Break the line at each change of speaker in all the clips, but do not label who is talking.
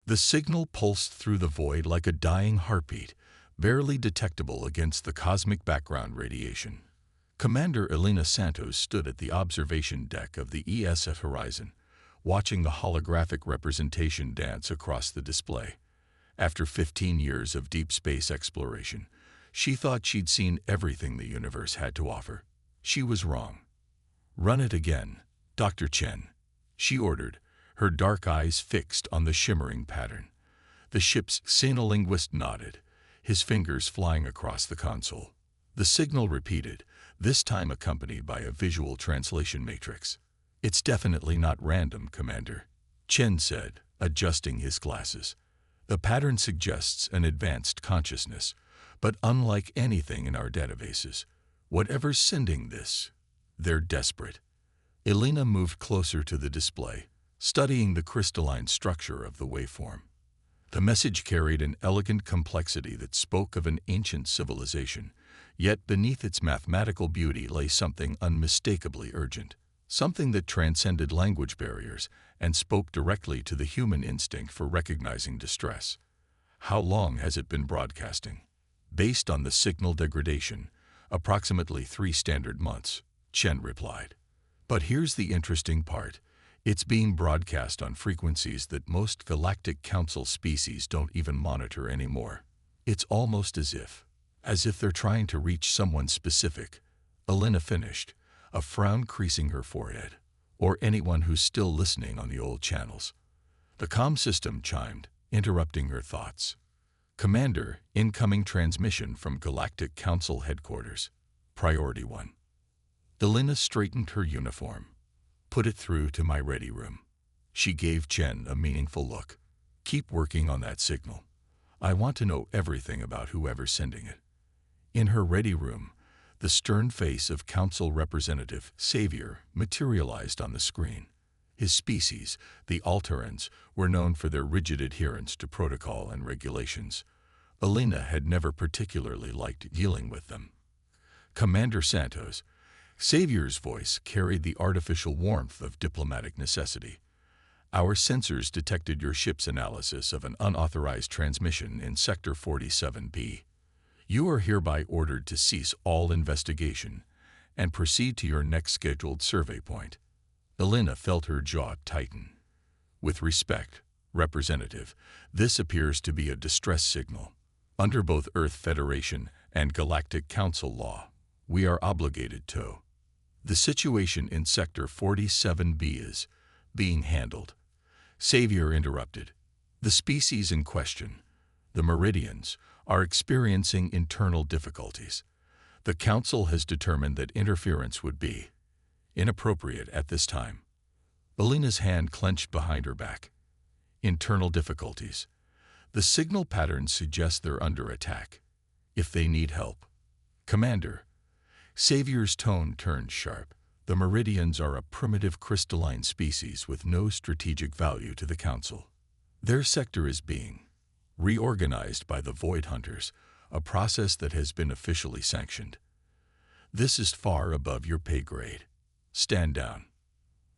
The signal pulsed through the void like a dying heartbeat, barely detectable against the cosmic background radiation. Commander Elena Santos stood at the observation deck of the ESF Horizon, watching the holographic representation dance across the display. After 15 years of deep space exploration, she thought she'd seen everything the universe had to offer. She was wrong. "Run it again, Dr. Chen," she ordered, her dark eyes fixed on the shimmering pattern. The ship's xenolinguist nodded, his fingers flying across the console. The signal repeated, this time accompanied by a visual translation matrix. "It's definitely not random, Commander," Chen said, adjusting his glasses. "The pattern suggests an advanced consciousness, but unlike anything in our databases, whatever's sending this, they're desperate." Elena moved closer to the display, studying the crystalline structure of the waveform. The message carried an elegant complexity that spoke of an ancient civilization, yet beneath its mathematical beauty lay something unmistakably urgent, something that transcended language barriers and spoke directly to the human instinct for recognizing distress. "How long has it been broadcasting?" "Based on the signal degradation, approximately 3 standard months," Chen replied. "But here's the interesting part. It's being broadcast on frequencies that most Galactic Council species don't even monitor anymore. It's almost as if they're trying to reach someone specific," Elena finished, a frown creasing her forehead, "or anyone who's still listening on the old channels." The comm system chimed, interrupting her thoughts. "Commander, incoming transmission from Galactic Council headquarters. Priority 1. Elena straightened her uniform. "Put it through to my ready room." She gave Chen a meaningful look. "Keep working on that signal. I want to know everything about whoever's sending it." In her ready room, the stern face of Council Representative Xavier materialized on the screen. His species, the Alterans, were known for their rigid adherence to protocol and regulations. Elena had never particularly liked dealing with them. "Commander Santos," Xavier's voice carried the artificial warmth of diplomatic necessity. "Our sensors detected your ship's analysis of an unauthorized transmission in Sector 47B. You are hereby ordered to cease all investigation and proceed to your next scheduled survey point." Elena felt her jaw tighten. "With respect, Representative, this appears to be a distress signal. Under both Earth Federation and Galactic Council law, we are obligated to." "The situation in Sector 47B is being handled," Xavier interrupted. "The species in question, the Meridians, are experiencing internal difficulties. The Council has determined that interference would be inappropriate at this time." Elena's hand clenched behind her back. "Internal difficulties. The signal patterns suggest they're under attack. If they need help." "Commander," Xavier's tone turned sharp, "the Meridians are a primitive crystalline species with no strategic value to the Council. Their sector is being reorganized by the Void Hunters, a process that has been officially sanctioned. This is far above your pay grade. Stand down."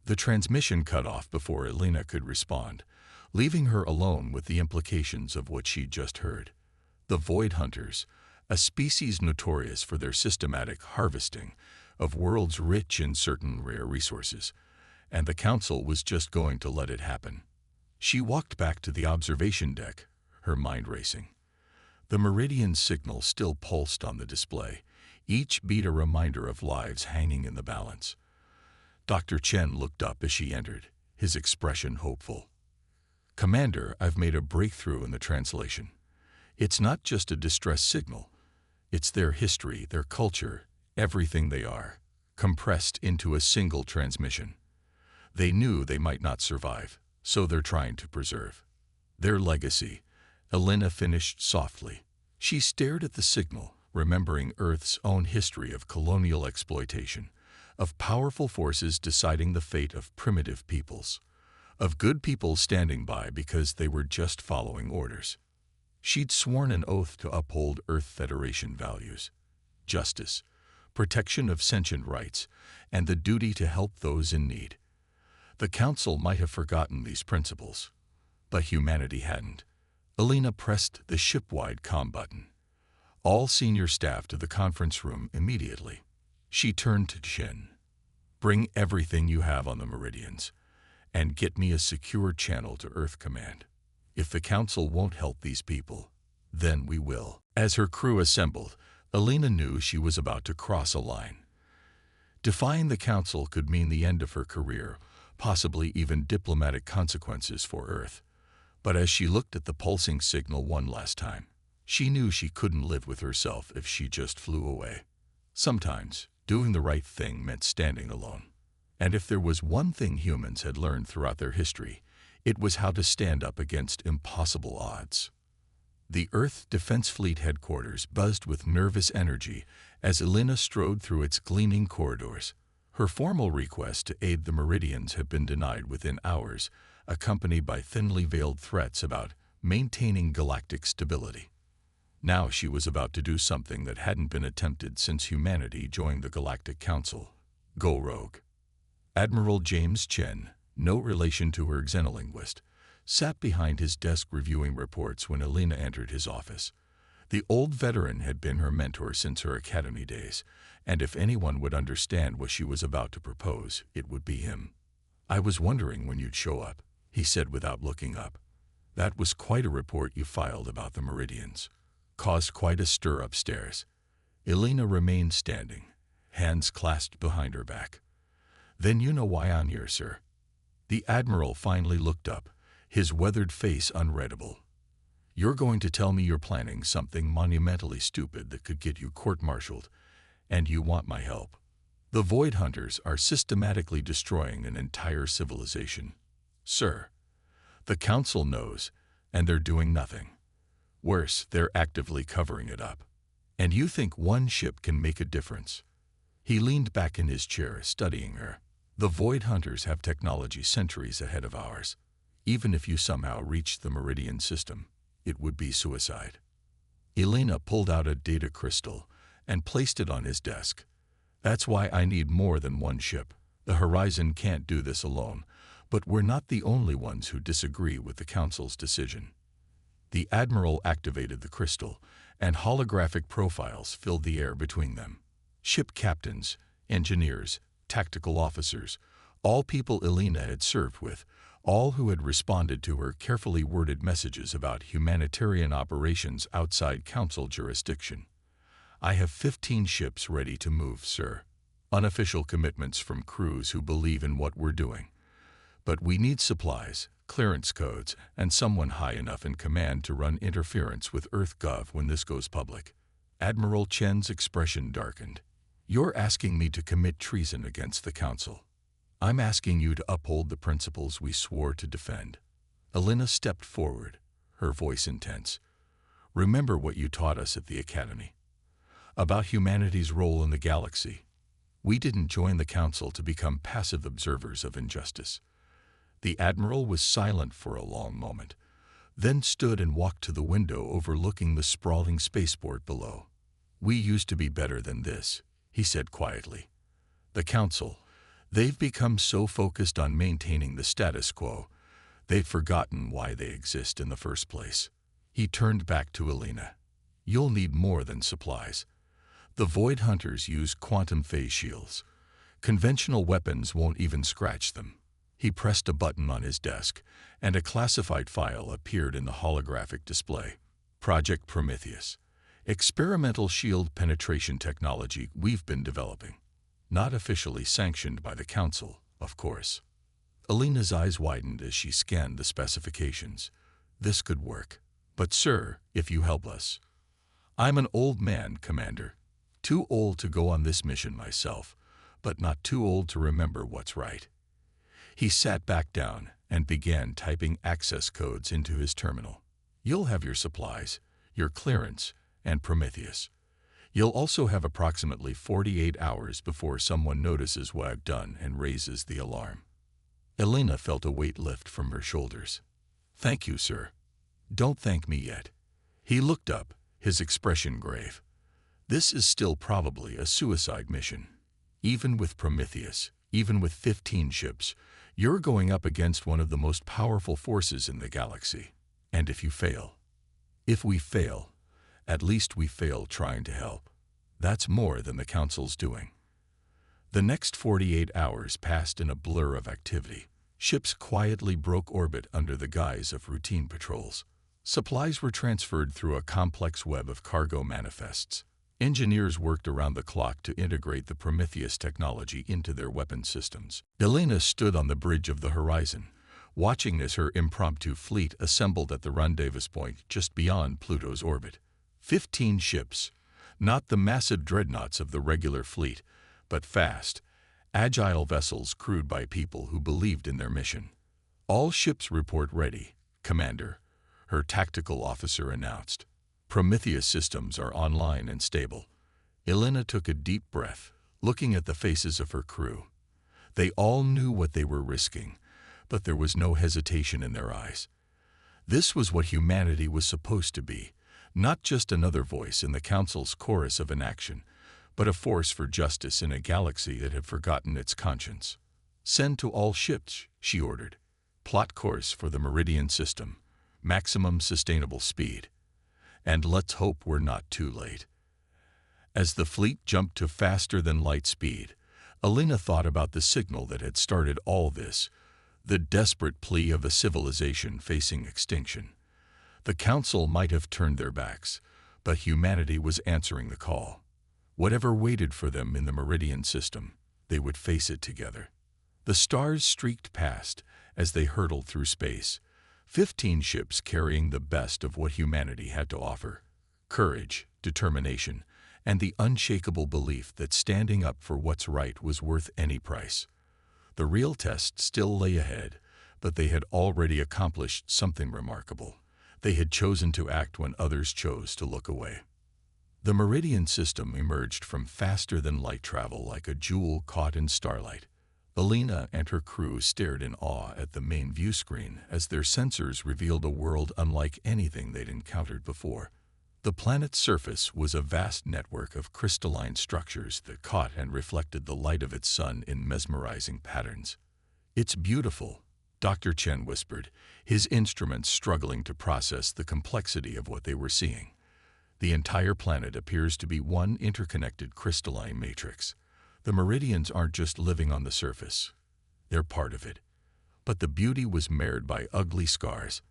The transmission cut off before Elena could respond, leaving her alone with the implications of what she'd just heard. The Void Hunters, a species notorious for their systematic harvesting of worlds rich in certain rare resources, and the Council was just going to let it happen. She walked back to the observation deck, her mind racing. The Meridian signal still pulsed on the display, each beat a reminder of lives hanging in the balance. Dr. Chen looked up as she entered, his expression hopeful. "Commander, I've made a breakthrough in the translation. It's not just a distress signal. It's their history, their culture, everything they are, compressed into a single transmission. They knew they might not survive, so they're trying to preserve their legacy." Elena finished softly. She stared at the signal, remembering Earth's own history of colonial exploitation, of powerful forces deciding the fate of primitive peoples, of good people standing by because they were just following orders. She'd sworn an oath to uphold Earth Federation values: justice, protection of sentient rights, and the duty to help those in need. The Council might have forgotten these principles, But humanity hadn't. Elena pressed the ship-wide comm button. All senior staff to the conference room immediately. She turned to Chen. Bring everything you have on the Meridians, and get me a secure channel to Earth Command. If the Council won't help these people, then we will. As her crew assembled, Elena knew she was about to cross a line. Defying the Council could mean the end of her career, possibly even diplomatic consequences for Earth. But as she looked at the pulsing signal one last time, she knew she couldn't live with herself if she just flew away. Sometimes, doing the right thing meant standing alone. And if there was one thing humans had learned throughout their history, it was how to stand up against impossible odds. The Earth Defense Fleet headquarters buzzed with nervous energy as Elena strode through its gleaming corridors. Her formal request to aid the Meridians had been denied within hours, accompanied by thinly veiled threats about maintaining galactic stability. Now she was about to do something that hadn't been attempted since humanity joined the Galactic Council: go rogue. Admiral James Chen, no relation to her xenolinguist, sat behind his desk reviewing reports when Elena entered his office. The old veteran had been her mentor since her academy days, and if anyone would understand what she was about to propose, it would be him. I was wondering when you'd show up, he said without looking up. That was quite a report you filed about the Meridians. Caused quite a stir upstairs. Elena remained standing, hands clasped behind her back. Then you know why I'm here, sir. The Admiral finally looked up, his weathered face unreadable. You're going to tell me you're planning something monumentally stupid that could get you court-martialed, and you want my help. The Void Hunters are systematically destroying an entire civilization. Sir, the Council knows, and they're doing nothing. Worse, they're actively covering it up. And you think one ship can make a difference? He leaned back in his chair, studying her. The Void Hunters have technology centuries ahead of ours. Even if you somehow reached the Meridian system, it would be suicide. Elena pulled out a data crystal and placed it on his desk. That's why I need more than one ship. The Horizon can't do this alone, but we're not the only ones who disagree with the Council's decision. The Admiral activated the crystal, and holographic profiles filled the air between them. Ship captains, engineers, tactical officers, all people Elena had served with, all who had responded to her carefully worded messages about humanitarian operations outside Council jurisdiction. I have 15 ships ready to move, sir. Unofficial commitments from crews who believe in what we're doing. But we need supplies, clearance codes, and someone high enough in command to run interference with EarthGov when this goes public. Admiral Chen's expression darkened. You're asking me to commit treason against the Council. I'm asking you to uphold the principles we swore to defend. Elena stepped forward, her voice intense. Remember what you taught us at the Academy. About humanity's role in the galaxy. We didn't join the Council to become passive observers of injustice. The Admiral was silent for a long moment, then stood and walked to the window overlooking the sprawling spaceport below. We used to be better than this, he said quietly. The Council, they've become so focused on maintaining the status quo, they've forgotten why they exist in the first place. He turned back to Elena. You'll need more than supplies. The Void Hunters use quantum phase shields. Conventional weapons won't even scratch them. He pressed a button on his desk, and a classified file appeared in the holographic display. Project Prometheus. Experimental shield penetration technology we've been developing. Not officially sanctioned by the Council, of course. Elena's eyes widened as she scanned the specifications. This could work. But sir, if you help us. I'm an old man, Commander. Too old to go on this mission myself, but not too old to remember what's right. He sat back down and began typing access codes into his terminal. You'll have your supplies, your clearance, and Prometheus. You'll also have approximately 48 hours before someone notices what I've done and raises the alarm. Elena felt a weight lift from her shoulders. Thank you, sir. Don't thank me yet. He looked up, his expression grave. This is still probably a suicide mission. Even with Prometheus, even with 15 ships, You're going up against one of the most powerful forces in the galaxy. And if we fail, at least we fail trying to help. That's more than the Council's doing." The next 48 hours passed in a blur of activity. Ships quietly broke orbit under the guise of routine patrols. Supplies were transferred through a complex web of cargo manifests. Engineers worked around the clock to integrate the Prometheus technology into their weapon systems. Elena stood on the bridge of the horizon, watching as her impromptu fleet assembled at the rendezvous point just beyond Pluto's orbit. 15 ships, not the massive dreadnoughts of the regular fleet, but fast, agile vessels crewed by people who believed in their mission. "All ships report ready, Commander," her tactical officer announced. "Prometheus systems are online and stable." Elena took a deep breath, looking at the faces of her crew. They all knew what they were risking, but there was no hesitation in their eyes. This was what humanity was supposed to be, not just another voice in the Council's chorus of inaction, but a force for justice in a galaxy that had forgotten its conscience. "Send to all ships," she ordered. "Plot course for the Meridian system. Maximum sustainable speed. And let's hope we're not too late." As the fleet jumped to faster-than-light speed, Elena thought about the signal that had started all this, the desperate plea of a civilization facing extinction. The Council might have turned their backs, but humanity was answering the call. Whatever waited for them in the Meridian system, they would face it together. The stars streaked past as they hurtled through space, 15 ships carrying the best of what humanity had to offer: courage, determination, and the unshakable belief that standing up for what's right was worth any price. The real test still lay ahead, but they had already accomplished something remarkable. They had chosen to act when others chose to look away. The Meridian system emerged from faster-than-light travel like a jewel caught in starlight. Elena and her crew stared in awe at the main view screen as their sensors revealed a world unlike anything they'd encountered before. The planet's surface was a vast network of crystalline structures that caught and reflected the light of its sun in mesmerizing patterns. "It's beautiful," Dr. Chen whispered, his instruments struggling to process the complexity of what they were seeing. "The entire planet appears to be one interconnected crystalline matrix. The Meridians aren't just living on the surface. They're part of it." But the beauty was marred by ugly scars.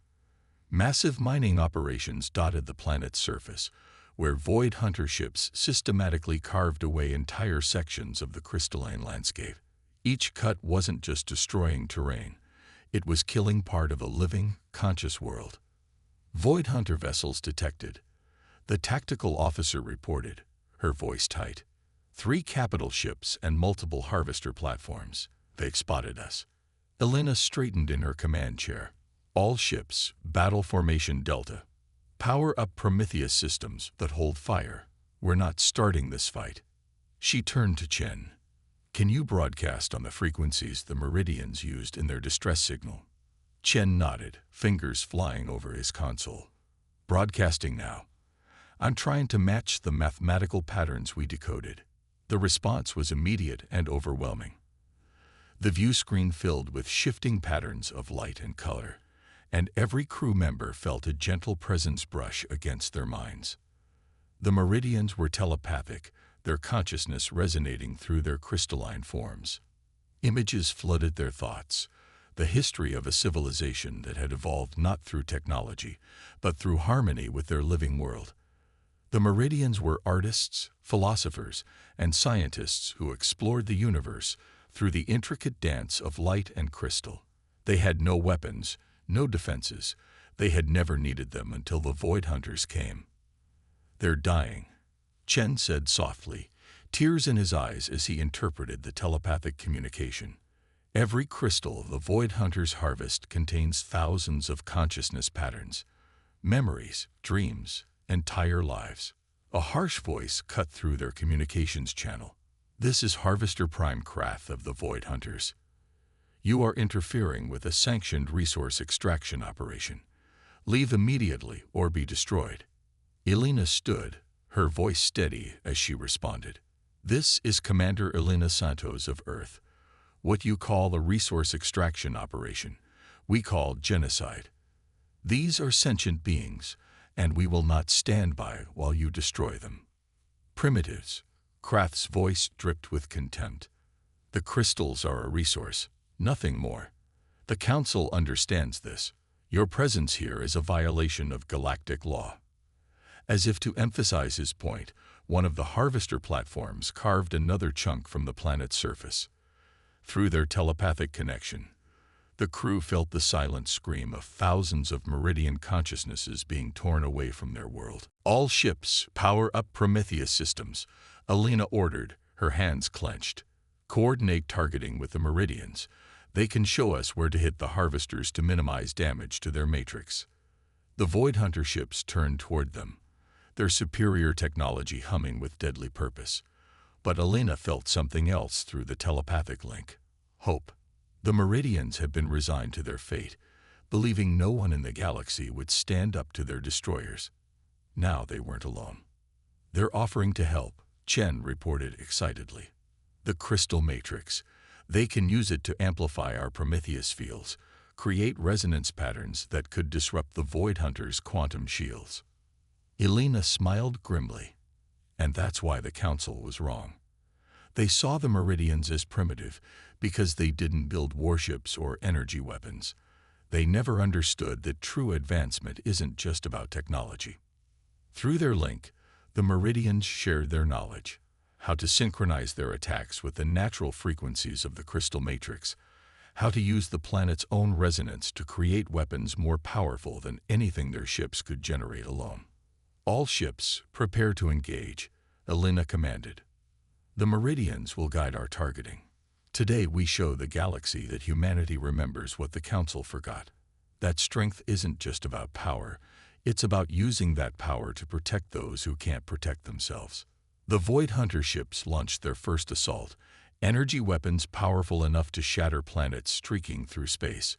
Massive mining operations dotted the planet's surface, where void hunter ships systematically carved away entire sections of the crystalline landscape. Each cut wasn't just destroying terrain. It was killing part of a living, conscious world. "Void hunter vessels detected," the tactical officer reported, her voice tight. "3 capital ships and multiple harvester platforms. They've spotted us." Elena straightened in her command chair. "All ships, battle formation Delta. Power up Prometheus systems that hold fire. We're not starting this fight." She turned to Chen. "Can you broadcast on the frequencies the Meridians used in their distress signal?" Chen nodded, fingers flying over his console. "Broadcasting now. I'm trying to match the mathematical patterns we decoded." The response was immediate and overwhelming. The view screen filled with shifting patterns of light and color, and every crew member felt a gentle presence brush against their minds. The Meridians were telepathic, their consciousness resonating through their crystalline forms. Images flooded their thoughts, the history of a civilization that had evolved not through technology, but through harmony with their living world. The Meridians were artists, philosophers, and scientists who explored the universe through the intricate dance of light and crystal. They had no weapons, no defenses. They had never needed them until the Void Hunters came. "They're dying," Chen said softly, tears in his eyes as he interpreted the telepathic communication. "Every crystal the Void Hunters harvest contains thousands of consciousness patterns, memories, dreams, entire lives." A harsh voice cut through their communications channel. "This is Harvester Prime Krath of the Void Hunters. You are interfering with a sanctioned resource extraction operation. Leave immediately or be destroyed." Elena stood, her voice steady as she responded. "This is Commander Elena Santos of Earth. what you call a resource extraction operation, we call genocide. These are sentient beings, and we will not stand by while you destroy them. Primitives. Krath's voice dripped with contempt. The crystals are a resource, nothing more. The Council understands this. Your presence here is a violation of galactic law. As if to emphasize his point, one of the harvester platforms carved another chunk from the planet's surface. Through their telepathic connection, the crew felt the silent scream of thousands of Meridian consciousnesses being torn away from their world. All ships, power up Prometheus systems, Alina ordered, her hands clenched. Coordinate targeting with the Meridians. They can show us where to hit the harvesters to minimize damage to their matrix. The Void Hunter ships turned toward them, their superior technology humming with deadly purpose. But Alina felt something else through the telepathic link. Hope. The Meridians had been resigned to their fate, believing no one in the galaxy would stand up to their destroyers. Now they weren't alone. They're offering to help, Chen reported excitedly. The crystal matrix. They can use it to amplify our Prometheus fields, create resonance patterns that could disrupt the Void Hunter's quantum shields. Alina smiled grimly. And that's why the Council was wrong. They saw the Meridians as primitive because they didn't build warships or energy weapons. They never understood that true advancement isn't just about technology. Through their link, the Meridians shared their knowledge, how to synchronize their attacks with the natural frequencies of the crystal matrix, how to use the planet's own resonance to create weapons more powerful than anything their ships could generate alone. All ships, prepare to engage, Alina commanded. The Meridians will guide our targeting. Today we show the galaxy that humanity remembers what the Council forgot. That strength isn't just about power, it's about using that power to protect those who can't protect themselves. The Void Hunter ships launched their first assault, energy weapons powerful enough to shatter planets streaking through space.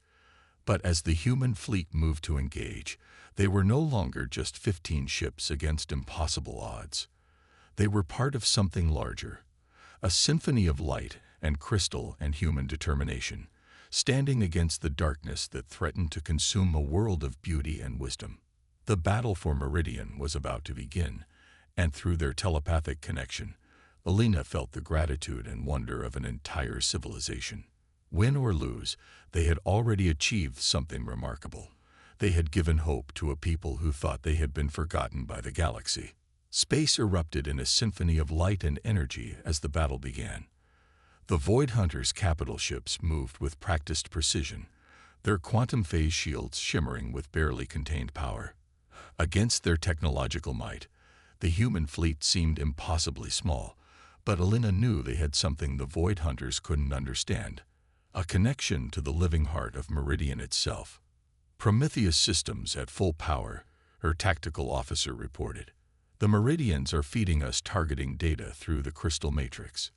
But as the human fleet moved to engage, they were no longer just 15 ships against impossible odds. They were part of something larger, a symphony of light and crystal and human determination, standing against the darkness that threatened to consume a world of beauty and wisdom. The battle for Meridian was about to begin, and through their telepathic connection, Alina felt the gratitude and wonder of an entire civilization. Win or lose, they had already achieved something remarkable. They had given hope to a people who thought they had been forgotten by the galaxy. Space erupted in a symphony of light and energy as the battle began. The Void Hunters' capital ships moved with practiced precision, their quantum phase shields shimmering with barely contained power. Against their technological might, the human fleet seemed impossibly small, but Alina knew they had something the Void Hunters couldn't understand, a connection to the living heart of Meridian itself. Prometheus systems at full power, her tactical officer reported. The Meridians are feeding us targeting data through the crystal matrix.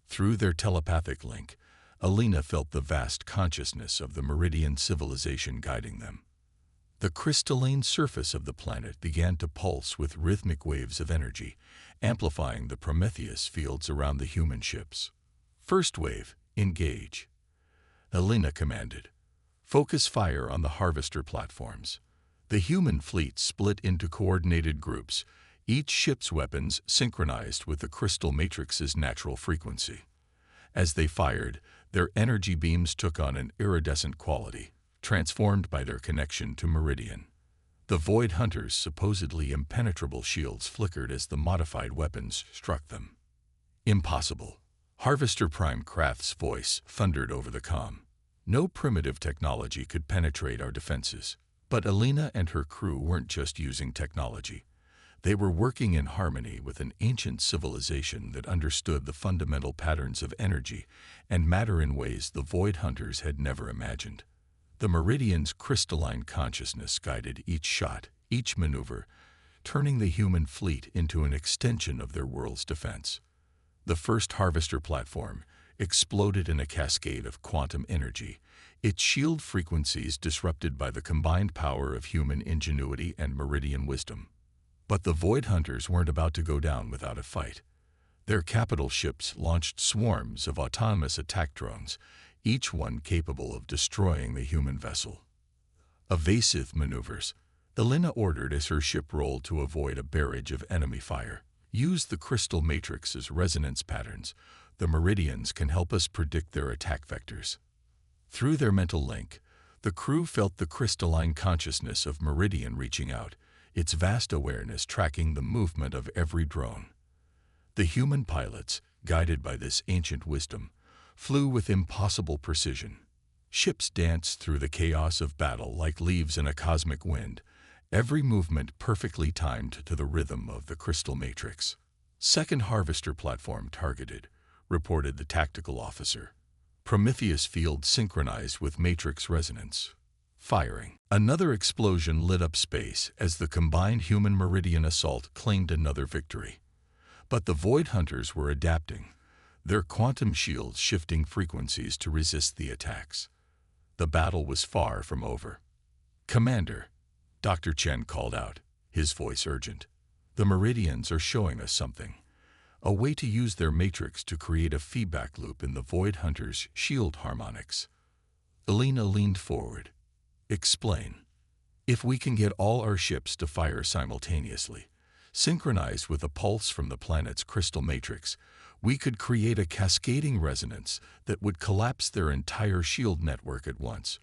Through their telepathic link, Alina felt the vast consciousness of the Meridian civilization guiding them. The crystalline surface of the planet began to pulse with rhythmic waves of energy, amplifying the Prometheus fields around the human ships. First wave, engage. Alina commanded. Focus fire on the harvester platforms. The human fleet split into coordinated groups, each ship's weapons synchronized with the crystal matrix's natural frequency. As they fired, their energy beams took on an iridescent quality, transformed by their connection to Meridian. The Void Hunters' supposedly impenetrable shields flickered as the modified weapons struck them. Impossible. Harvester Prime Krath's voice thundered over the comm. No primitive technology could penetrate our defenses. But Alina and her crew weren't just using technology. They were working in harmony with an ancient civilization that understood the fundamental patterns of energy and matter in ways the Void Hunters had never imagined. The Meridian's crystalline consciousness guided each shot, each maneuver, turning the human fleet into an extension of their world's defense. The first harvester platform exploded in a cascade of quantum energy, its shield frequencies disrupted by the combined power of human ingenuity and Meridian wisdom. But the Void Hunters weren't about to go down without a fight. Their capital ships launched swarms of autonomous attack drones, each one capable of destroying the human vessel. Evasive maneuvers, Elena ordered as her ship rolled to avoid a barrage of enemy fire. Use the crystal matrix as resonance patterns. The meridians can help us predict their attack vectors. Through their mental link, the crew felt the crystalline consciousness of Meridian reaching out, its vast awareness tracking the movement of every drone. The human pilots, guided by this ancient wisdom, flew with impossible precision. Ships danced through the chaos of battle like leaves in a cosmic wind, every movement perfectly timed to the rhythm of the crystal matrix. Second harvester platform targeted, reported the tactical officer. Prometheus field synchronized with matrix resonance. Firing. Another explosion lit up space as the combined human meridian assault claimed another victory. But the Void Hunters were adapting, their quantum shields shifting frequencies to resist the attacks. The battle was far from over. "Commander," Dr. Chen called out, his voice urgent. "The Meridians are showing us something. A way to use their matrix to create a feedback loop in the Void Hunters' shield harmonics." Elena leaned forward. "Explain." "If we can get all our ships to fire simultaneously, synchronized with a pulse from the planet's crystal matrix, we could create a cascading resonance that would collapse their entire shield network at once.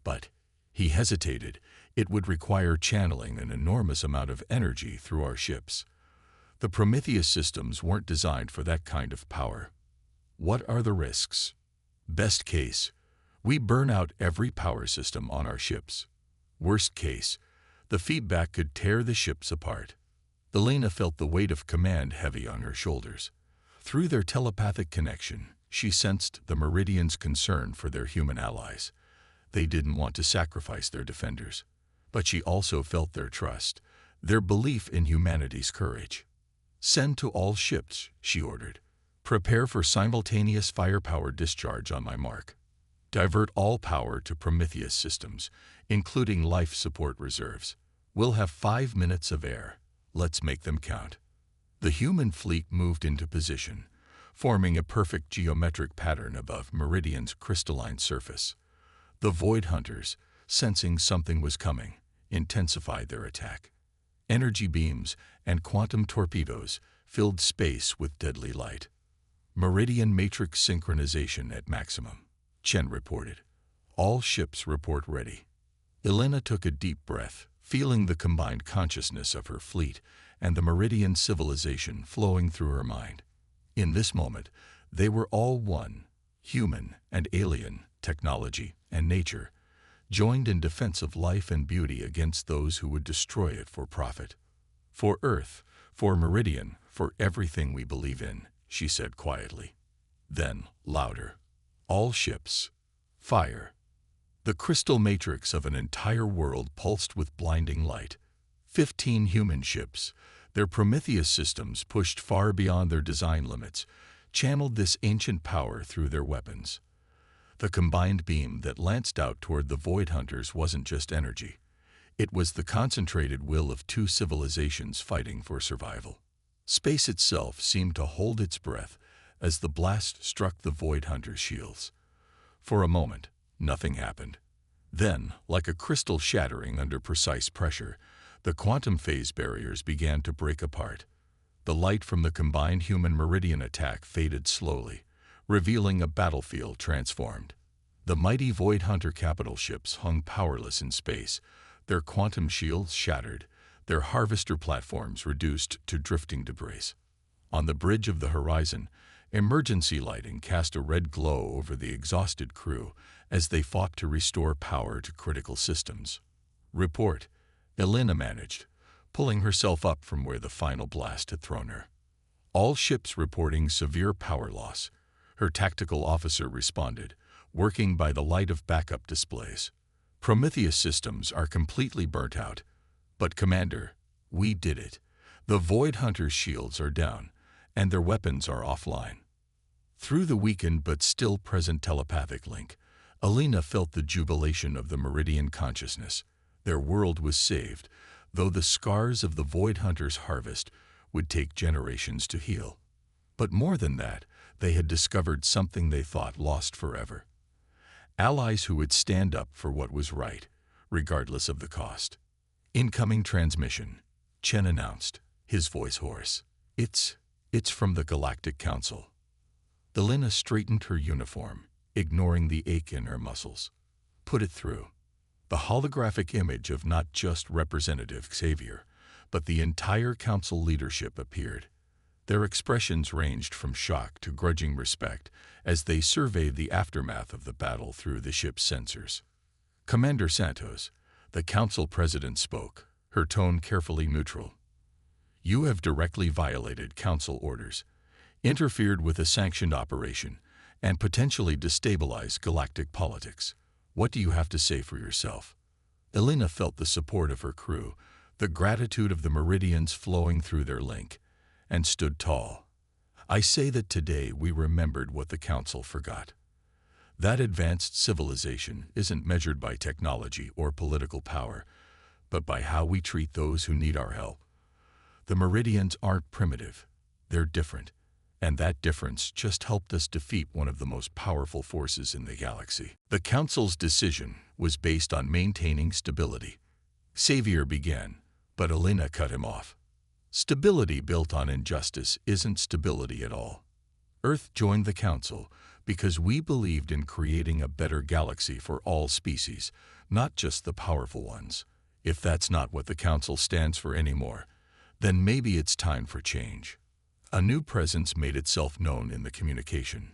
But," he hesitated, "it would require channeling an enormous amount of energy through our ships. The Prometheus systems weren't designed for that kind of power." "What are the risks?" "Best case, we burn out every power system on our ships. Worst case, the feedback could tear the ships apart." Elena felt the weight of command heavy on her shoulders. Through their telepathic connection, she sensed the Meridians' concern for their human allies. They didn't want to sacrifice their defenders. But she also felt their trust, their belief in humanity's courage. "Send to all ships," she ordered. "Prepare for simultaneous firepower discharge on my mark. Divert all power to Prometheus systems, including life support reserves. We'll have 5 minutes of air. Let's make them count." The human fleet moved into position, forming a perfect geometric pattern above Meridian's crystalline surface. The Void Hunters, sensing something was coming, intensified their attack. Energy beams and quantum torpedoes filled space with deadly light. "Meridian matrix synchronization at maximum," Chen reported. "All ships report ready." Elena took a deep breath, feeling the combined consciousness of her fleet and the Meridian civilization flowing through her mind. In this moment, they were all one, human and alien, technology and nature, joined in defense of life and beauty against those who would destroy it for profit. "For Earth, for Meridian, for everything we believe in," she said quietly. Then, louder, "All ships, fire." The crystal matrix of an entire world pulsed with blinding light. 15 human ships, their Prometheus systems pushed far beyond their design limits, channeled this ancient power through their weapons. The combined beam that lanced out toward the Void Hunters wasn't just energy. It was the concentrated will of 2 civilizations fighting for survival. Space itself seemed to hold its breath as the blast struck the Void Hunters' shields. For a moment, nothing happened. Then, like a crystal shattering under precise pressure, the quantum phase barriers began to break apart. The light from the combined human Meridian attack faded slowly, revealing a battlefield transformed. The mighty Void Hunter capital ships hung powerless in space, their quantum shields shattered, their harvester platforms reduced to drifting debris. On the bridge of the horizon, emergency lighting cast a red glow over the exhausted crew as they fought to restore power to critical systems. "Report," Elena managed, pulling herself up from where the final blast had thrown her. "All ships reporting severe power loss," her tactical officer responded, working by the light of backup displays. "Prometheus systems are completely burnt out. But Commander, we did it. The Void Hunters' shields are down, and their weapons are offline." Through the weakened but still present telepathic link, Elena felt the jubilation of the Meridian consciousness. Their world was saved, though the scars of the Void Hunters' harvest would take generations to heal. But more than that, they had discovered something they thought lost forever. Allies who would stand up for what was right, regardless of the cost. Incoming transmission, Chen announced, his voice hoarse. It's from the Galactic Council. Elena straightened her uniform, ignoring the ache in her muscles. Put it through. The holographic image of not just Representative Xavier, but the entire council leadership appeared. Their expressions ranged from shock to grudging respect as they surveyed the aftermath of the battle through the ship's sensors. Commander Santos, the council president, spoke, her tone carefully neutral. You have directly violated council orders, interfered with a sanctioned operation, and potentially destabilized galactic politics. What do you have to say for yourself? Elena felt the support of her crew, the gratitude of the Meridians flowing through their link, and stood tall. I say that today we remembered what the Council forgot. That advanced civilization isn't measured by technology or political power, but by how we treat those who need our help. The Meridians aren't primitive, they're different, and that difference just helped us defeat one of the most powerful forces in the galaxy. The Council's decision was based on maintaining stability. Xavier began, but Elena cut him off. Stability built on injustice isn't stability at all. Earth joined the Council because we believed in creating a better galaxy for all species, not just the powerful ones. If that's not what the Council stands for anymore, then maybe it's time for change. A new presence made itself known in the communication,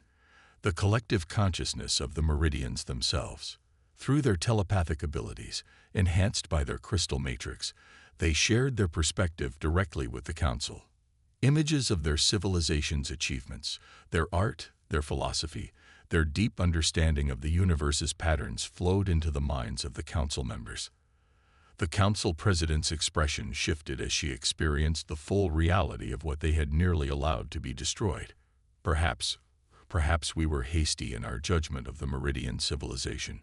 the collective consciousness of the Meridians themselves. Through their telepathic abilities, enhanced by their crystal matrix, they shared their perspective directly with the Council. Images of their civilization's achievements, their art, their philosophy, their deep understanding of the universe's patterns flowed into the minds of the Council members. The Council President's expression shifted as she experienced the full reality of what they had nearly allowed to be destroyed. Perhaps we were hasty in our judgment of the Meridian civilization,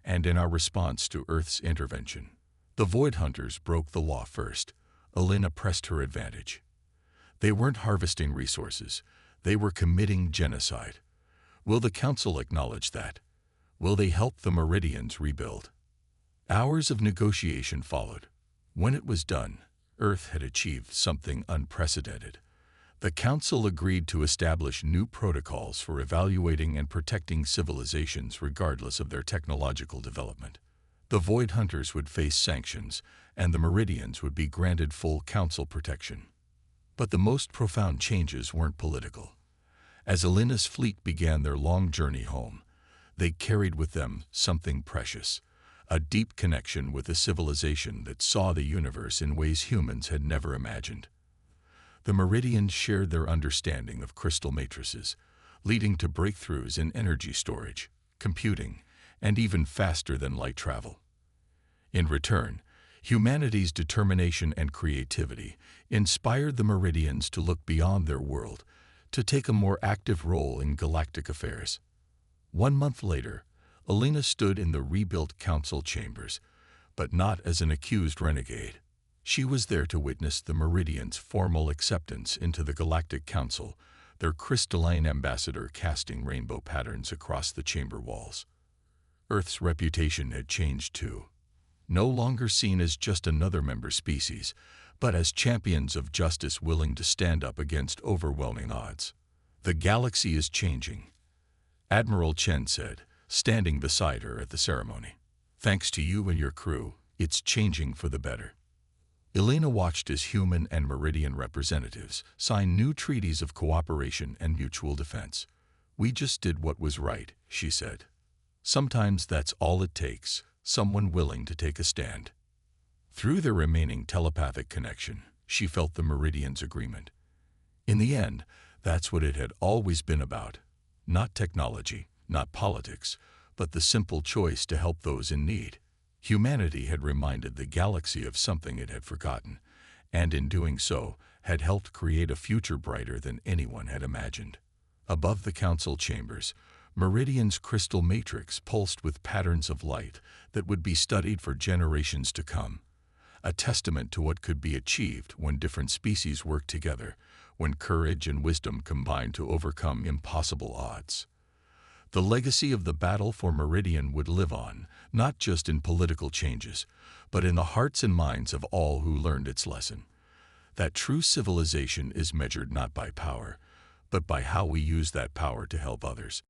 and in our response to Earth's intervention. The Void Hunters broke the law first. Elena pressed her advantage. They weren't harvesting resources, they were committing genocide. Will the Council acknowledge that? Will they help the Meridians rebuild? Hours of negotiation followed. When it was done, Earth had achieved something unprecedented. The Council agreed to establish new protocols for evaluating and protecting civilizations regardless of their technological development. The Void Hunters would face sanctions, and the Meridians would be granted full Council protection. But the most profound changes weren't political. As Elena's fleet began their long journey home, they carried with them something precious. A deep connection with a civilization that saw the universe in ways humans had never imagined. The Meridians shared their understanding of crystal matrices, leading to breakthroughs in energy storage, computing, and even faster-than-light travel. In return, humanity's determination and creativity inspired the Meridians to look beyond their world, to take a more active role in galactic affairs. 1 month later, Elena stood in the rebuilt council chambers, but not as an accused renegade. She was there to witness the Meridians' formal acceptance into the Galactic Council, their crystalline ambassador casting rainbow patterns across the chamber walls. Earth's reputation had changed too. No longer seen as just another member species, but as champions of justice willing to stand up against overwhelming odds. The galaxy is changing, Admiral Chen said, standing beside her at the ceremony. Thanks to you and your crew, it's changing for the better. Elena watched as human and Meridian representatives sign new treaties of cooperation and mutual defense. We just did what was right, she said. Sometimes that's all it takes, someone willing to take a stand. Through their remaining telepathic connection, she felt the Meridian's agreement. In the end, that's what it had always been about. Not technology, not politics, but the simple choice to help those in need. Humanity had reminded the galaxy of something it had forgotten, and in doing so, had helped create a future brighter than anyone had imagined. Above the council chambers, Meridian's crystal matrix pulsed with patterns of light that would be studied for generations to come. a testament to what could be achieved when different species work together, when courage and wisdom combine to overcome impossible odds. The legacy of the battle for Meridian would live on, not just in political changes, but in the hearts and minds of all who learned its lesson. That true civilization is measured not by power, but by how we use that power to help others.